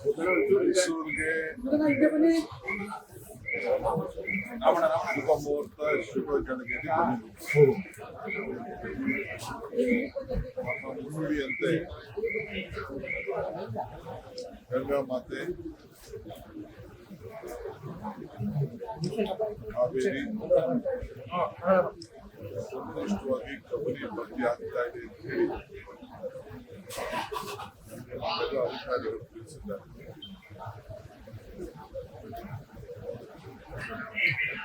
ಮೈಸೂರಿಗೆ ಶುಭ ಮುಹೂರ್ತ ಶುಭ ಗಳಿಗೆಗೆ ನುಡಿಯಂತೆ ಗಂಗಾ ಮಾತೆ ಕಾವೇರಿ ಸಂತೋಷವಾಗಿ ಕಬಡ್ಡಿ ಭರ್ತಿ ಆಗ್ತಾ ಇದೆ ಅಂತ ಹೇಳಿ ಅಧಿಕಾರಿಗಳು ತಿಳಿಸಿದ್ದಾರೆ.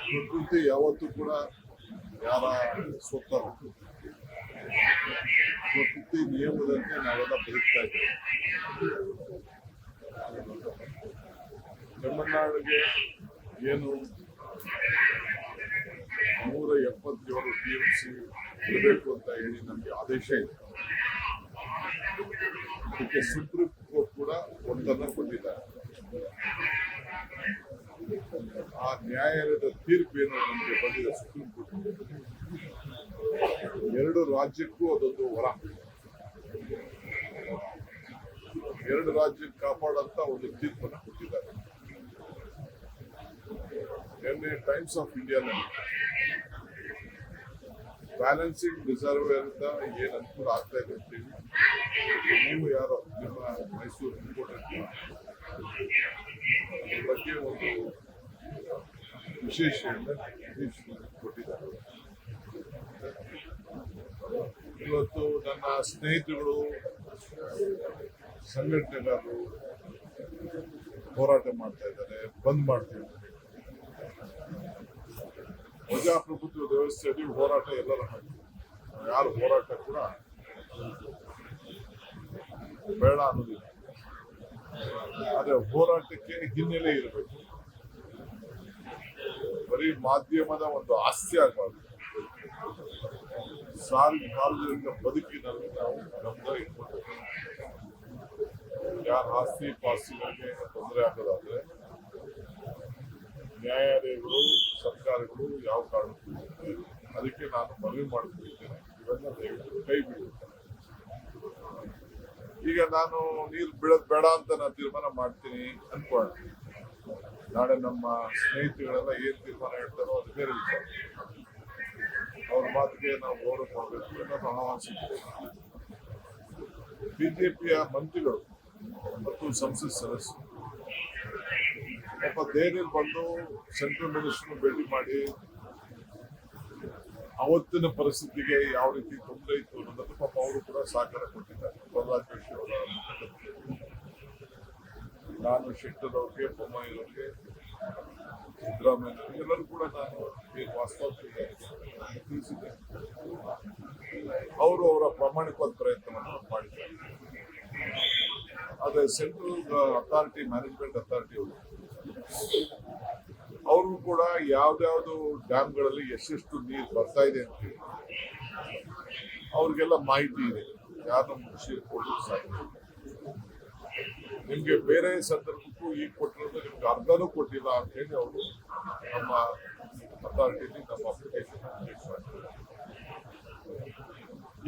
ಪ್ರಕೃತಿ ಯಾವತ್ತೂ ಕೂಡ ಯಾರ ಸ್ವತ್ತಲ್ಲ. ಪ್ರಕೃತಿ ನಿಯಮದಂತೆ ನಾವೆಲ್ಲ ಬದುಕ್ತಾ ಇದ್ದೇವೆ. ತಮಿಳುನಾಡಿಗೆ ಏನು 177 TMC ಇರಬೇಕು ಅಂತ ಹೇಳಿ ನಮಗೆ ಆದೇಶ ಇದೆ. ಇದಕ್ಕೆ ಸುಪ್ರೀಂ ಕೋರ್ಟ್ ಕೂಡ ಒಂದನ್ನು ಕೊಟ್ಟಿದ್ದಾರೆ. ಆ ನ್ಯಾಯಾಲಯದ ತೀರ್ಪು ಏನು ನಮಗೆ ಬಂದಿದೆ ಸುಪ್ರೀಂ ಕೋರ್ಟ್. 2 ರಾಜ್ಯಕ್ಕೂ ಅದೊಂದು ವರ. 2 ರಾಜ್ಯಕ್ಕೆ ಕಾಪಾಡಂತ ಒಂದು ತೀರ್ಪನ್ನು ಕೊಟ್ಟಿದ್ದಾರೆ. ನಿನ್ನೆ ಟೈಮ್ಸ್ ಆಫ್ ಇಂಡಿಯಾನಲ್ಲಿ ಬ್ಯಾಲೆನ್ಸಿಂಗ್ ರಿಸರ್ವೇರ್ ಅಂತ ಏನು ಅನುಕೂಲ ಆಗ್ತಾ ಇದೆ ಅಂತೀವಿ. ನೀವು ಯಾರೋ ನಿಮ್ಮ ಮೈಸೂರು ಇಂಪಾರ್ಟೆಂಟ್ ಬಗ್ಗೆ ಒಂದು ವಿಶೇಷ ಕೊಟ್ಟಿದ್ದಾರೆ. ಇವತ್ತು ನನ್ನ ಸ್ನೇಹಿತರುಗಳು ಸಂಘಟನೆಗಾರರು ಹೋರಾಟ ಮಾಡ್ತಾ ಇದ್ದಾರೆ, ಬಂದ್ ಮಾಡ್ತಿದ್ದಾರೆ. ಪ್ರಜಾಪ್ರಭುತ್ವ ವ್ಯವಸ್ಥೆಯಲ್ಲಿ ಹೋರಾಟ ಎಲ್ಲರ ಹಕ್ಕು. ಯಾರು ಹೋರಾಟ ಕೂಡ ಬೇಡ ಅನ್ನೋದಿಲ್ಲ. ಆದ್ರೆ ಹೋರಾಟಕ್ಕೆ ಹಿನ್ನೆಲೆ ಇರಬೇಕು. ಬರೀ ಮಾಧ್ಯಮದ ಒಂದು ಆಸ್ತಿ ಆಗಬಾರ್ದು. ಸಾರ್ವಜನಿಕ ಬದುಕಿನಲ್ಲಿ ನಾವು ಗಮನ ಇಟ್ಕೊಳ್ಬೇಕು. ಯಾರ ಆಸ್ತಿ ಪಾಸ್ತಿಗಳಿಗೆ ತೊಂದರೆ ಆಗೋದಾದ್ರೆ ನ್ಯಾಯಾಲಯಗಳು ಸರ್ಕಾರಗಳು ಯಾವ ಕಾರಣಕ್ಕೂ ಅದಕ್ಕೆ ನಾನು ಮನವಿ ಮಾಡಿಕೊಂಡಿದ್ದೇನೆ. ಇವೆಲ್ಲ ದಯವಿಟ್ಟು ಕೈ ಬಿಡಿ. ಈಗ ನಾನು ನೀರು ಬಿಡೋದು ಬೇಡ ಅಂತ ನಾನು ತೀರ್ಮಾನ ಮಾಡ್ತೀನಿ ಅನ್ಕೊಳ್ಳ. ನಾಳೆ ನಮ್ಮ ಸ್ನೇಹಿತಗಳೆಲ್ಲ ಏನ್ ತೀರ್ಮಾನ ಹೇಳ್ತಾರೋ ಅದು ಬೇರೆ ವಿಚಾರ. ಅವ್ರ ಮಾತಿಗೆ ನಾವು ಗೌರವ ಕೊಡಬೇಕು ಅನ್ನೋದು ಆಹ್ವಾನಿಸಿದ್ದೇವೆ. ಬಿಜೆಪಿಯ ಮಂತ್ರಿಗಳು ಮತ್ತು ಸಂಸತ್ ಸದಸ್ಯರು ಪಾಪ ದೆಹಲಿಯಲ್ಲಿ ಬಂದು ಸೆಂಟ್ರಲ್ ಮಿನಿಸ್ಟರ್ ಭೇಟಿ ಮಾಡಿ ಅವತ್ತಿನ ಪರಿಸ್ಥಿತಿಗೆ ಯಾವ ರೀತಿ ತೊಂದರೆ ಇತ್ತು ಅನ್ನೋದನ್ನು ಪಾಪ ಅವರು ಕೂಡ ಸಹಕಾರ ಕೊಟ್ಟಿದ್ದಾರೆ. ಪ್ರಹ್ಲಾದ್ ಜೋಶಿ ಅವರ ನಾನು ಶೆಟ್ಟರ್ ಅವ್ರಿಗೆ, ಬೊಮ್ಮಾಯಿ ಅವ್ರಿಗೆ, ಸಿದ್ದರಾಮಯ್ಯ ಎಲ್ಲರೂ ಕೂಡ ನಾನು ವಾಸ್ತವ ತಿಳಿಸಿದ್ದೆ. ಅವರು ಅವರ ಪ್ರಾಮಾಣಿಕವಾದ ಪ್ರಯತ್ನವನ್ನು ಮಾಡಿದ್ದಾರೆ. ಆದರೆ ಸೆಂಟ್ರಲ್ ಅಥಾರಿಟಿ, ಮ್ಯಾನೇಜ್ಮೆಂಟ್ ಅಥಾರಿಟಿ ಅವರು ಕೂಡ ಯಾವ್ದಾವ್ದು ಡ್ಯಾಮ್ಗಳಲ್ಲಿ ಎಷ್ಟೆಷ್ಟು ನೀರು ಬರ್ತಾ ಇದೆ ಅಂತ ಹೇಳಿ ಅವ್ರಿಗೆಲ್ಲ ಮಾಹಿತಿ ಇದೆ. ಯಾರನ್ನ ಮುಗಿಸಿ ಕೊಡಲಿಕ್ಕೆ ಸಾಧ್ಯ. ನಿಮ್ಗೆ ಬೇರೆ ಸಂದರ್ಭಕ್ಕೂ ಈಗ ಕೊಟ್ಟಿರೋದು ನಿಮ್ಗೆ ಅರ್ಧನೂ ಕೊಟ್ಟಿಲ್ಲ ಅಂತ ಹೇಳಿ ಅವರು ನಮ್ಮ ಅಥಾರಿಟಿಲಿ ನಮ್ಮ ಅಪ್ಲಿಕೇಶನ್ ಮಾಡಿದ್ದಾರೆ.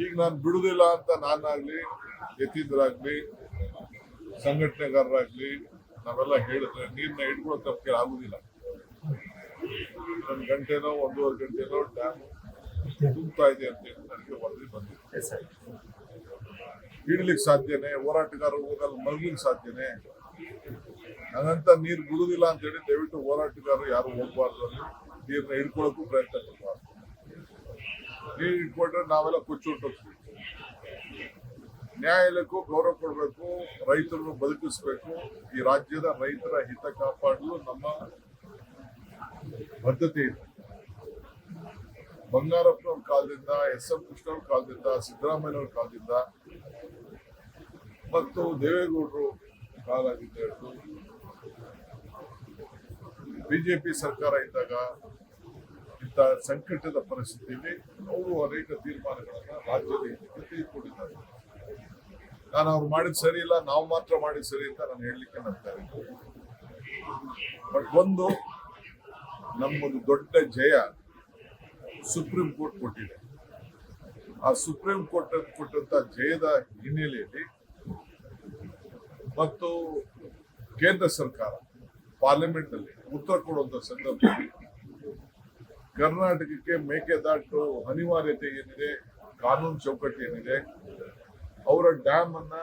ಈಗ ನಾನು ಬಿಡುದಿಲ್ಲ ಅಂತ ನಾನಾಗ್ಲಿ, ಯತೀಂದ್ರಾಗ್ಲಿ, ಸಂಘಟನೆಗಾರರಾಗ್ಲಿ ನಾವೆಲ್ಲ ಹೇಳಿದ್ರೆ ನೀರ್ನ ಹಿಡ್ಕೊಳ್ಳೋ ತಪ್ಪಿಗೆ ಆಗುದಿಲ್ಲ. 1 ಗಂಟೆನೋ 1.5 ಗಂಟೆನೋ ಡ್ಯಾಮ್ ತುಂಬುತ್ತಾ ಇದೆ ಅಂತ ಹೇಳಿ ನನಗೆ ವರದಿ ಬಂದಿದೆ. ಹಿಡ್ಲಿಕ್ಕೆ ಸಾಧ್ಯನೇ? ಹೋರಾಟಗಾರರು ಹೋಗಲ್ಲ ಮಲಗ್ಲಿಕ್ಕೆ ಸಾಧ್ಯನೇ? ಹಾಗಂತ ನೀರು ಬಿಡುದಿಲ್ಲ ಅಂತ ಹೇಳಿ ದಯವಿಟ್ಟು ಹೋರಾಟಗಾರರು ಯಾರು ಹೋಗ್ಬಾರ್ದು. ಅಲ್ಲಿ ನೀರ್ನ ಹಿಡ್ಕೊಳ್ಳೋಕ್ಕೂ ಪ್ರಯತ್ನ ಪಡಬಾರ್ದು. ನೀರು ಹಿಡ್ಕೊಂಡ್ರೆ ನಾವೆಲ್ಲ ಕೊಚ್ಚೊಟ್ಟೋಗ್ತೀವಿ. ನ್ಯಾಯಾಲಯಕ್ಕೂ ಗೌರವ ಕೊಡಬೇಕು, ರೈತರನ್ನು ಬದುಕಿಸ್ಬೇಕು. ಈ ರಾಜ್ಯದ ರೈತರ ಹಿತ ಕಾಪಾಡಲು ನಮ್ಮ ಬದ್ಧತೆ ಇದೆ. ಬಂಗಾರಪ್ಪನವ್ರ ಕಾಲದಿಂದ, ಎಸ್.ಎಂ. ಕೃಷ್ಣವ್ರ ಕಾಲದಿಂದ, ಸಿದ್ದರಾಮಯ್ಯನವ್ರ ಕಾಲದಿಂದ ಮತ್ತು ದೇವೇಗೌಡರು ಕಾಲದಿಂದ ಹಿಡಿದು ಬಿಜೆಪಿ ಸರ್ಕಾರ ಇದ್ದಾಗ ಇಂಥ ಸಂಕಟದ ಪರಿಸ್ಥಿತಿಯಲ್ಲಿ ಅವರು ಅನೇಕ ತೀರ್ಮಾನಗಳನ್ನ ರಾಜ್ಯದ ಹಿತಕ್ಕೆ ತೆಗೆದುಕೊಂಡಿದ್ದಾರೆ. ನಾನು ಅವ್ರು ಮಾಡಿದ್ ಸರಿ ಇಲ್ಲ, ನಾವು ಮಾತ್ರ ಮಾಡಿದ್ ಸರಿ ಅಂತ ನಾನು ಹೇಳಲಿಕ್ಕೆ ನಂಬ್ತಾರೆ. ಬಟ್ ನಮ್ಮೊಂದು ದೊಡ್ಡ ಜಯ ಸುಪ್ರೀಂ ಕೋರ್ಟ್ ಕೊಟ್ಟಿದೆ. ಆ ಸುಪ್ರೀಂ ಕೋರ್ಟ್ ಕೊಟ್ಟಂತ ಜಯದ ಹಿನ್ನೆಲೆಯಲ್ಲಿ ಮತ್ತು ಕೇಂದ್ರ ಸರ್ಕಾರ ಪಾರ್ಲಿಮೆಂಟ್ ನಲ್ಲಿ ಉತ್ತರ ಕೊಡುವಂತ ಸಂದರ್ಭದಲ್ಲಿ ಕರ್ನಾಟಕಕ್ಕೆ ಮೇಕೆದಾಟು ಅನಿವಾರ್ಯತೆ ಏನಿದೆ, ಕಾನೂನು ಚೌಕಟ್ಟು ಏನಿದೆ, ಅವರ ಡ್ಯಾಮ್ ಅನ್ನ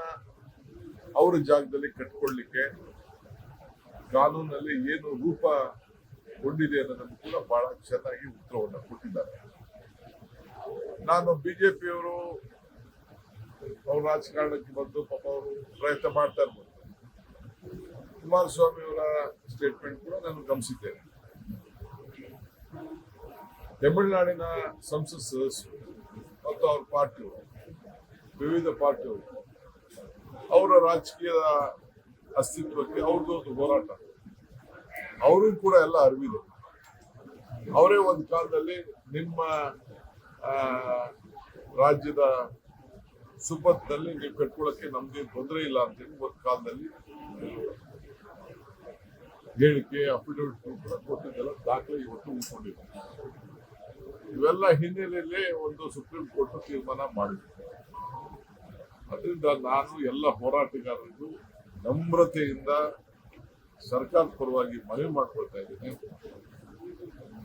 ಅವರ ಜಾಗದಲ್ಲಿ ಕಟ್ಕೊಳ್ಳಿಕ್ಕೆ ಕಾನೂನಲ್ಲಿ ಏನು ರೂಪಗೊಂಡಿದೆ ಅನ್ನೋದನ್ನು ಕೂಡ ಬಹಳ ಚೆನ್ನಾಗಿ ಉತ್ತರವನ್ನು ಕೊಟ್ಟಿದ್ದಾರೆ. ನಾನು ಬಿಜೆಪಿಯವರು ಅವ್ರ ರಾಜಕಾರಣಕ್ಕೆ ಬಂದು ಪಾಪ ಅವರು ಪ್ರಯತ್ನ ಮಾಡ್ತಾ ಇರ್ಬೋದು. ಕುಮಾರಸ್ವಾಮಿ ಅವರ ಸ್ಟೇಟ್ಮೆಂಟ್ ಕೂಡ ನಾನು ಗಮನಿಸಿದ್ದೇನೆ. ತಮಿಳುನಾಡಿನ ಸಂಸತ್ ಸದಸ್ಯರು ಮತ್ತು ಅವ್ರ ಪಾರ್ಟಿಯವರು, ವಿವಿಧ ಪಾರ್ಟಿಯವರು, ಅವರ ರಾಜಕೀಯದ ಅಸ್ತಿತ್ವಕ್ಕೆ ಅವ್ರದ್ದು ಒಂದು ಹೋರಾಟ, ಅವರು ಕೂಡ ಎಲ್ಲ ಅರಿವಿದೆ. ಅವರೇ ಒಂದು ಕಾಲದಲ್ಲಿ ನಿಮ್ಮ ರಾಜ್ಯದ ಸುಪತ್ನಲ್ಲಿ ನೀವು ಕಟ್ಕೊಳ್ಳಕ್ಕೆ ನಮ್ದೇನು ತೊಂದರೆ ಇಲ್ಲ ಅಂತೇಳಿ ಒಂದು ಕಾಲದಲ್ಲಿ ಹೇಳಿಕೆ, ಅಫಿಡವಿಟ್ ಕೂಡ ಕೊಟ್ಟಿದ್ದೆಲ್ಲ ದಾಖಲೆ ಇವತ್ತು ಉಳ್ಕೊಂಡಿದೆ. ಇವೆಲ್ಲ ಹಿನ್ನೆಲೆಯಲ್ಲಿ ಒಂದು ಸುಪ್ರೀಂ ಕೋರ್ಟ್ ತೀರ್ಮಾನ ಮಾಡಿದೆ. ಅದರಿಂದ ನಾನು ಎಲ್ಲ ಹೋರಾಟಗಾರರಿಗೂ ನಮ್ರತೆಯಿಂದ ಸರ್ಕಾರದ ಪರವಾಗಿ ಮನವಿ ಮಾಡ್ಕೊಳ್ತಾ ಇದ್ದೀನಿ.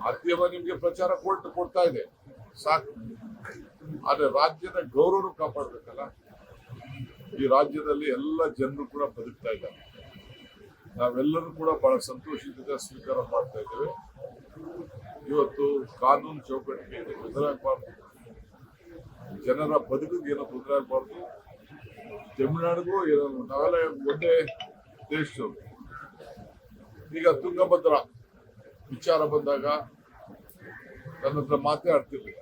ಮಾಧ್ಯಮ ನಿಮ್ಗೆ ಪ್ರಚಾರ ಕೊಡ್ತಾ ಇದೆ, ಸಾಕು. ಆದ್ರೆ ರಾಜ್ಯದ ಗೌರವ ಕಾಪಾಡ್ಬೇಕಲ್ಲ. ಈ ರಾಜ್ಯದಲ್ಲಿ ಎಲ್ಲ ಜನರು ಕೂಡ ಬದುಕ್ತಾ ಇದ್ದಾರೆ. ನಾವೆಲ್ಲರೂ ಕೂಡ ಬಹಳ ಸಂತೋಷದಿಂದ ಸ್ವೀಕಾರ ಮಾಡ್ತಾ ಇದ್ದೇವೆ. ಇವತ್ತು ಕಾನೂನು ಚೌಕಟ್ಟಿಗೆ ಏನು ತೊಂದರೆ ಆಗಬಾರ್ದು, ಜನರ ಬದುಕಿಗೆ ಏನೋ ತೊಂದರೆ ಆಗಬಾರ್ದು. ತಮಿಳುನಾಡಿಗೂ ಏನೋ, ನಾವೆಲ್ಲ ಒಂದೇ ದೇಶದವರು. ಈಗ ತುಂಗಭದ್ರಾ ವಿಚಾರ ಬಂದಾಗ ನನ್ನ ಹತ್ರ ಮಾತಾಡ್ತಿರ್ಲಿಲ್ಲ.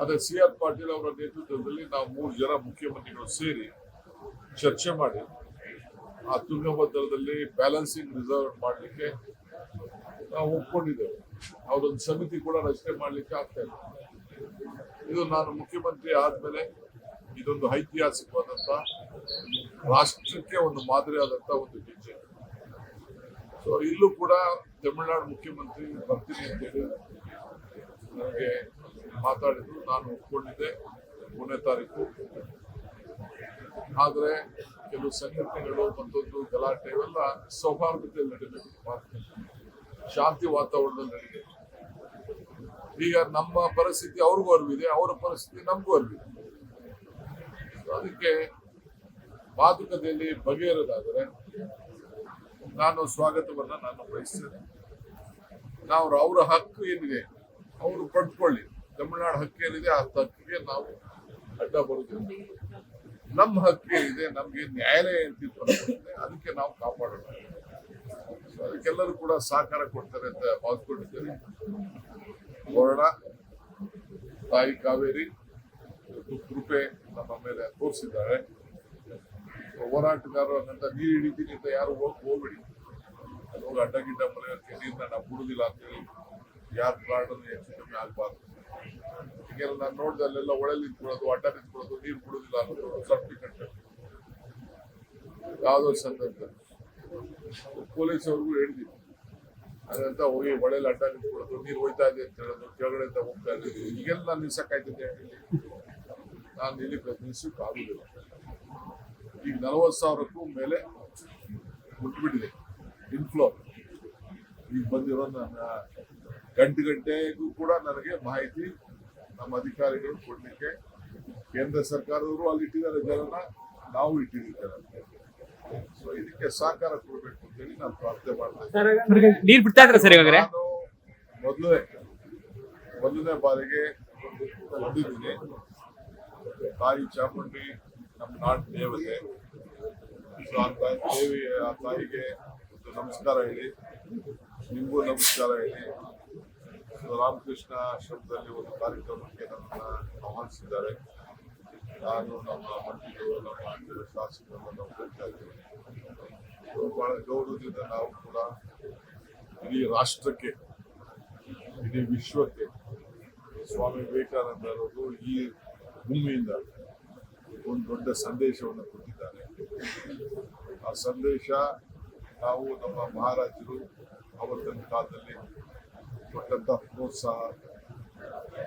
ಅದೇ CR ಪಾಟೀಲ್ ಅವರ ನೇತೃತ್ವದಲ್ಲಿ ನಾವು 3 ಜನ ಮುಖ್ಯಮಂತ್ರಿಗಳು ಸೇರಿ ಚರ್ಚೆ ಮಾಡಿ ಆ ತುಂಗಭದ್ರದಲ್ಲಿ ಬ್ಯಾಲೆನ್ಸಿಂಗ್ ರಿಸರ್ವ್ ಮಾಡಲಿಕ್ಕೆ ನಾವು ಒಪ್ಕೊಂಡಿದ್ದೇವೆ. ಅವರೊಂದು ಸಮಿತಿ ಕೂಡ ರಚನೆ ಮಾಡಲಿಕ್ಕೆ ಆಗ್ತಾ ಇದೆ. ಇದು ನಾನು ಮುಖ್ಯಮಂತ್ರಿ ಆದ್ಮೇಲೆ ಇದೊಂದು ಐತಿಹಾಸಿಕವಾದಂತ, ರಾಷ್ಟ್ರಕ್ಕೆ ಒಂದು ಮಾದರಿಯಾದಂತ ಒಂದು ಹೆಜ್ಜೆ. ಸೊ ಇಲ್ಲೂ ಕೂಡ ತಮಿಳುನಾಡು ಮುಖ್ಯಮಂತ್ರಿ ಬರ್ತೀನಿ ಅಂತೇಳಿ ನನಗೆ ಮಾತಾಡಿದ್ರು. ನಾನು ಒಪ್ಕೊಂಡಿದ್ದೆ 3ನೇ ತಾರೀಕು. ಆದ್ರೆ ಕೆಲವು ಸಂಘಟನೆಗಳು ಮತ್ತೊಂದು ಗಲಾಟೆ ಇವೆಲ್ಲ ಸೌಹಾರ್ದತೆಯಲ್ಲಿ ನಡೀಬೇಕು, ಶಾಂತಿ ವಾತಾವರಣದಲ್ಲಿ ನಡೀಬೇಕು. ಈಗ ನಮ್ಮ ಪರಿಸ್ಥಿತಿ ಅವ್ರಿಗೂ ಅರಿವಿದೆ, ಅವರ ಪರಿಸ್ಥಿತಿ ನಮಗೂ ಅರಿವಿದೆ. ಅದಕ್ಕೆ ಮಾತುಕತೆಯಲ್ಲಿ ಬಗೆಹರಿದಾದರೆ ನಾನು ಸ್ವಾಗತವನ್ನ ನಾನು ಬಯಸ್ತೇನೆ. ನಾವು ಅವರ ಹಕ್ಕು ಏನಿದೆ ಅವರು ಪಡ್ಕೊಳ್ಳಿ. ತಮಿಳುನಾಡು ಹಕ್ಕು ಏನಿದೆ ಆ ಹಕ್ಕಿಗೆ ನಾವು ಅಡ್ಡ ಬರುವುದಿಲ್ಲ. ನಮ್ಮ ಹಕ್ಕು ಏನಿದೆ, ನಮ್ಗೆ ನ್ಯಾಯಾಲಯ ಏನ್ ತೀರ್ಪು ಕೊಟ್ಟಿದೆ ಅದಕ್ಕೆ ನಾವು ಕಾಪಾಡೋಣ. ಅದಕ್ಕೆಲ್ಲರೂ ಕೂಡ ಸಹಕಾರ ಕೊಡ್ತಾರೆ ಅಂತ ಭಾವಿಸ್ಕೊಂಡಿದ್ದೇನೆ. ನೋಡೋಣ. ತಾಯಿ ಕಾವೇರಿ ಕೃಪೆ ನಮ್ಮ ಮೇಲೆ ತೋರಿಸಿದ್ದಾರೆ. ಹೋರಾಟಗಾರರು ಅಂತ ನೀರು ಹಿಡಿತೀನಿ ಅಂತ ಯಾರು ಹೋಗ್ಬಿಡಿ. ಹೋಗಿ ಅಡ್ಡ ಗಿಡ್ಡ ಮನೆಯೋಕ್ಕೆ ನೀರನ್ನ ನಾವು ಬಿಡುದಿಲ್ಲ ಅಂತೇಳಿ ಯಾರ ಪ್ರಾಣನೂ ಹೆಚ್ಚು ಕಮ್ಮಿ ಆಗ್ಬಾರ್ದು. ಈಗೆಲ್ಲ ನಾನು ನೋಡಿದೆ ಅಲ್ಲೆಲ್ಲ ಒಳಗೆ ನಿಂತ್ಕೊಳ್ಳೋದು, ಅಡ್ಡ ನಿಂತ್ಕೊಳ್ಳೋದು, ನೀರು ಬಿಡುದಿಲ್ಲ ಅನ್ನೋದು ಸರ್ಟಿಫಿಕೇಟ್ ಯಾವುದೋ ಸಂದರ್ಭದಲ್ಲಿ ಪೊಲೀಸ್ ಅವ್ರಿಗೂ ಹೇಳಿದ್ದೀನಿ. ಅದಂತ ಹೋಗಿ ಒಳೆಯಲ್ಲಿ ಅಡ್ಡ ನಿಂತ್ಕೊಳ್ಳೋದು, ನೀರು ಹೋಯ್ತಾ ಇದೆ ಅಂತ ಹೇಳೋದು, ಕೆಳಗಡೆಯಿಂದ ಹೋಗ್ತಾ ಇದ್ದೀವಿ. ಈಗೆಲ್ಲ ನಾನು ನಿಲ್ಸಕ್ಕಾಯ್ತಿದ್ದೆ, ನಾನು ಇಲ್ಲಿ ನಿಲ್ಸಕ್ಕೆ ಆಗುದಿಲ್ಲ. ಈಗ 40,000ಕ್ಕೂ ಮೇಲೆ ಮುಟ್ಬಿಟ್ಟಿದೆ ಇನ್ಫ್ಲೋ. ಈಗ ಬಂದಿರೋ ನನ್ನ ಗಂಟೆಗೂ ಕೂಡ ನನಗೆ ಮಾಹಿತಿ ನಮ್ಮ ಅಧಿಕಾರಿಗಳು ಕೊಡ್ಲಿಕ್ಕೆ, ಕೇಂದ್ರ ಸರ್ಕಾರದವರು ಅಲ್ಲಿ ಇಟ್ಟಿದ್ದಾರೆ ಜನನ, ನಾವು ಇಟ್ಟಿದ್ದೀವಿ. ಸೊ ಇದಕ್ಕೆ ಸಹಕಾರ ಕೊಡಬೇಕು ಅಂತೇಳಿ ನಾನು ಪ್ರಾರ್ಥನೆ ಮಾಡ್ತೇನೆ. ನೀರು ಬಿಡ್ತಾ ಇದ್ರೆ ಸರ್ ಇವಾಗ ನಾನು ಮೊದಲನೇ ಬಾರಿಗೆ ಬಂದಿದ್ದೀನಿ. ತಾಯಿ ಚಾಮುಂಡಿ ನಮ್ಮ ನಾಡು ದೇವತೆ. ಸೊ ಆ ತಾಯಿಗೆ ಒಂದು ನಮಸ್ಕಾರ ಹೇಳಿ, ನಿಮಗೂ ನಮಸ್ಕಾರ ಹೇಳಿ. ರಾಮಕೃಷ್ಣ ಆಶ್ರಮದಲ್ಲಿ ಒಂದು ಕಾರ್ಯಕ್ರಮಕ್ಕೆ ನನ್ನನ್ನು ಆಹ್ವಾನಿಸಿದ್ದಾರೆ. ನಾನು ನಮ್ಮ ಮಂತ್ರಿಗಳು, ನಮ್ಮ ಶಾಸಕರನ್ನು ನಾವು ಕರಿತಾ ಇದ್ದೀವಿ. ಬಹಳ ಗೌರವದಿಂದ ನಾವು ಕೂಡ ಇಡೀ ರಾಷ್ಟ್ರಕ್ಕೆ, ಇಡೀ ವಿಶ್ವಕ್ಕೆ ಸ್ವಾಮಿ ವಿವೇಕಾನಂದರವರು ಈ ಭೂಮಿಯಿಂದ ಒಂದು ದೊಡ್ಡ ಸಂದೇಶವನ್ನು ಕೊಟ್ಟಿದ್ದಾರೆ. ಆ ಸಂದೇಶ ನಾವು ನಮ್ಮ ಮಹಾರಾಜರು ಅವತ್ತಿನ ಕಾಲದಲ್ಲಿ ಕೊಟ್ಟಂತ ಪ್ರೋತ್ಸಾಹ,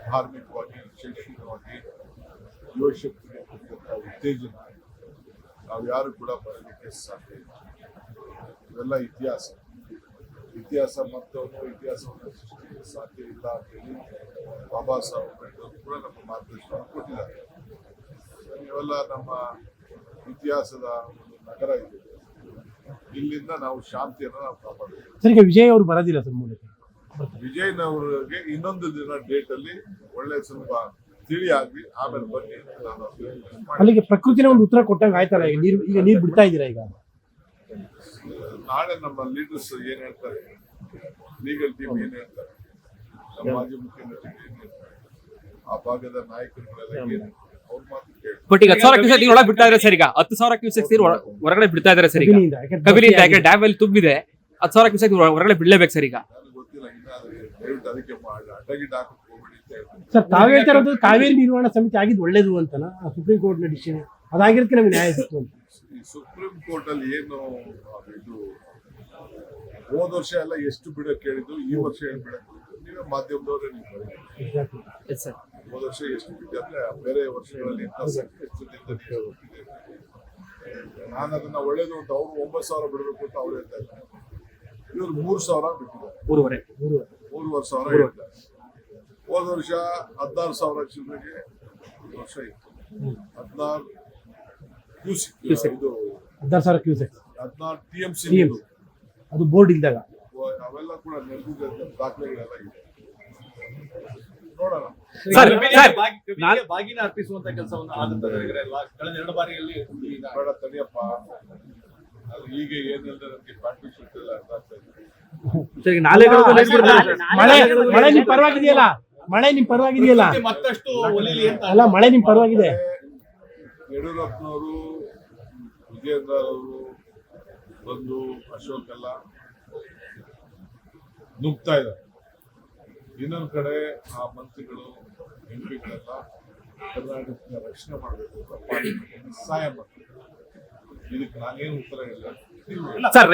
ಧಾರ್ಮಿಕವಾಗಿ, ಶೈಕ್ಷಣಿಕವಾಗಿ, ಯುವಶಕ್ತಿಗೆ ಕೊಟ್ಟಂತ ಉತ್ತೇಜನ ನಾವು ಯಾರು ಕೂಡ ಬರಲಿಕ್ಕೆ ಸಾಧ್ಯ ಇಲ್ಲ. ಅವೆಲ್ಲ ಇತಿಹಾಸ ಮತ್ತವನು ಇತಿಹಾಸವನ್ನು ಸೃಷ್ಟಿಗೆ ಸಾಧ್ಯ ಇಲ್ಲ ಅಂತೇಳಿ ಬಾಬಾ ಸಾಹೇಬ್ ಅಂಬೇಡ್ಕರ್ ಕೂಡ ನಮ್ಮ ಮಾರ್ಗದರ್ಶನ ಕೊಟ್ಟಿದ್ದಾರೆ. ಇವೆಲ್ಲ ನಮ್ಮ ಇತಿಹಾಸದ ಒಂದು ನಗರ ಇದೆ. ಇಲ್ಲಿಂದ ನಾವು ಶಾಂತಿಯನ್ನು ನಾವು ಕಾಪಾಡಬೇಕು. ಸರ್, ಈಗ ವಿಜಯ್ ಅವರು ಬರೋದಿಲ್ಲ ಸರ್ ಮೂಲಕ. ವಿಜಯ್ನವ್ರಿಗೆ ಇನ್ನೊಂದು ದಿನ ಡೇಟ್ ಅಲ್ಲಿ ಒಳ್ಳೆ ಸ್ವಲ್ಪ ತಿಳಿ ಆಗ್ಲಿ, ಆಮೇಲೆ ಬನ್ನಿ ನಾನು ಅಲ್ಲಿಗೆ ಪ್ರಕೃತಿನ ಒಂದು ಉತ್ತರ ಕೊಟ್ಟಂಗೆ ಆಯ್ತಲ್ಲ. ಈಗ ನೀರು ಬಿಡ್ತಾ ಇದ್ದೀರಾ ಈಗ? ನಾಳೆ ನಮ್ಮ ಲೀಡರ್ಸ್ ಏನ್ ಹೇಳ್ತಾರೆ, ಲೀಗಲ್ ಟೀಮ್ ಏನ್ ಹೇಳ್ತಾರೆ, ನಮ್ಮ ಮಾಜಿ ಮುಖ್ಯಮಂತ್ರಿ ಏನ್ ಹೇಳ್ತಾರೆ, ಆ ಭಾಗದ ನಾಯಕರುಗಳೆಲ್ಲ ಏನ್ ಅವ್ರ ಮಾತು ಕೇಳಿ. ಬಟ್ ಈಗ 10,000 ಕ್ಯೂಸೆಕ್ ನೀರು ಒಳಗೆ ಬಿಡ್ತಾ ಇದ್ದಾರೆ ಸರ್. ಈಗ 10,000 ಕ್ಯೂಸೆಕ್ ನೀರು ಹೊರಗಡೆ ಬಿಡ್ತಾ ಇದ್ದಾರೆ ಸರ್. ಈಗ ಕಬಿನಿಂದ ಯಾಕೆ ಡ್ಯಾಮ್ ಅಲ್ಲಿ ತುಂಬಿದೆ, 10,000 ಕ್ಯೂಸೆಕ್ ಹೊರಗಡೆ ಬಿಡ್ಲೇಬೇಕು ಸರ್. ಈಗ ನನಗೆ ಗೊತ್ತಿಲ್ಲ, ಇನ್ನಾದ್ರೆ ದಯವಿಟ್ಟು ಅದಕ್ಕೆ ಅಡ್ಡಗಿಡ್ಡ ಹಾಕಕ್ಕೆ ಹೋಗ್ಬೇಡಿ ಅಂತ ಹೇಳ್ತೀನಿ. ಸರ್, ತಾವ್ ಹೇಳ್ತಾ ಇರೋದು ಕಾವೇರಿ ನಿರ್ವಹಣಾ ಸಮಿತಿ ಆಗಿದ್ದು ಒಳ್ಳೇದು ಅಂತನಾ? ಸುಪ್ರೀಂ ಕೋರ್ಟ್ ನ ಡಿಸಿಷನ್ ಅದಾಗಿರೋದಕ್ಕೆ ನಮಗೆ ನ್ಯಾಯ ಸಿಕ್ತು ಅಂತ. ಈ ಸುಪ್ರೀಂ ಕೋರ್ಟ್ ಅಲ್ಲಿ ಏನು ಇದು ಹೋದ ವರ್ಷ ಎಲ್ಲ ಎಷ್ಟು ಬಿಡಕ್ ಹೇಳಿದ್ದು, ಈ ವರ್ಷ ಏನು ಬಿಡಕ್ ಹೇಳಿದ್ದು, ನೀವೇ ಮಾಧ್ಯಮದವರೇ ನೀವು ಬರೀ. ಸರ್ ಹೋದ ವರ್ಷ ಎಷ್ಟು ಬಿಟ್ಟಿದ್ರೆ ಬೇರೆ ವರ್ಷಗಳಲ್ಲಿ ಇಂಥ ಸಂಕಷ್ಟದಿಂದ ನೀರು ಹೋಗ್ತಿದೆ. ನಾನು ಅದನ್ನ ಒಳ್ಳೇದು ಅಂತ ಅವ್ರು 9,000 ಬಿಡಬೇಕು ಅಂತ ಅವ್ರು ಹೇಳ್ತಾ ಇದ್ದಾರೆ. ಇವ್ರು 3,000 ಬಿಟ್ಟಿದ್ದಾರೆ. 3,500 ಹೇಳ್ತಾರೆ. ಹೋದ ವರ್ಷ 16,000 ಚಿಲ್ಲರೆಗೆ ಈ ವರ್ಷ ಇತ್ತು 16 ಕ್ಯೂಸೆಕ್, ಇದು 16,000 ಕ್ಯೂಸೆಕ್, 16 TMC ಅದು ಬೋರ್ಡ್ ಇಲ್ದಾಗ. ಅವೆಲ್ಲ ಕೂಡ ನಡೆದಿದ್ದ ದಾಖಲೆಗಳೆಲ್ಲ ಇದೆ. ನೋಡೋಣ. ಬಾಗಿನ ಅರ್ಪಿಸುವಂತ ಕೆಲಸವನ್ನು ಕಳೆದ 2 ಬಾರಿಯಲ್ಲಿ ಬೇಡ ತಡಿಯಪ್ಪ, ಅದು ಈಗ ಏನಿಲ್ಲದೆ ನನಗೆ ಪ್ಯಾಟ್ರಿಕ್ ಸಿಗ್ತಿಲ್ಲ ಅಂತ ಆಗ್ತಾ ಇದೆ. ಮಳೆ ನಿಮ್ ಪರವಾಗಿದೆಯಲ್ಲ? ಮಳೆ ನಿಮ್ ಪರವಾಗಿದೆಯಲ್ಲ? ಮತ್ತಷ್ಟು ಒಲಿಲಿ ಅಂತ ಅಲ್ಲ, ಮಳೆ ನಿಮ್ ಪರವಾಗಿದೆ. ಯಡಿಯೂರಪ್ಪನವರು, ವಿಜೇಂದ್ರ ಅವರು ಬಂದು ಅಶೋಕ್ ಎಲ್ಲ ನುಗ್ತಾ ಇದ್ದಾರೆ. ಇನ್ನೊಂದು ಕಡೆ ಆ ಮಂತ್ರಿಗಳು ಎಂಪಿಗಳೆಲ್ಲ ಕರ್ನಾಟಕದ ರಕ್ಷಣೆ ಮಾಡಬೇಕು ಅಂತ ಪಾರ್ಲಿಮೆಂಟ್ ಸಹಾಯ ಮಾಡ್ತಾರೆ. ಇದಕ್ಕೆ ನಾನೇನು ಉತ್ತರ ಇಲ್ಲ. ಸರ್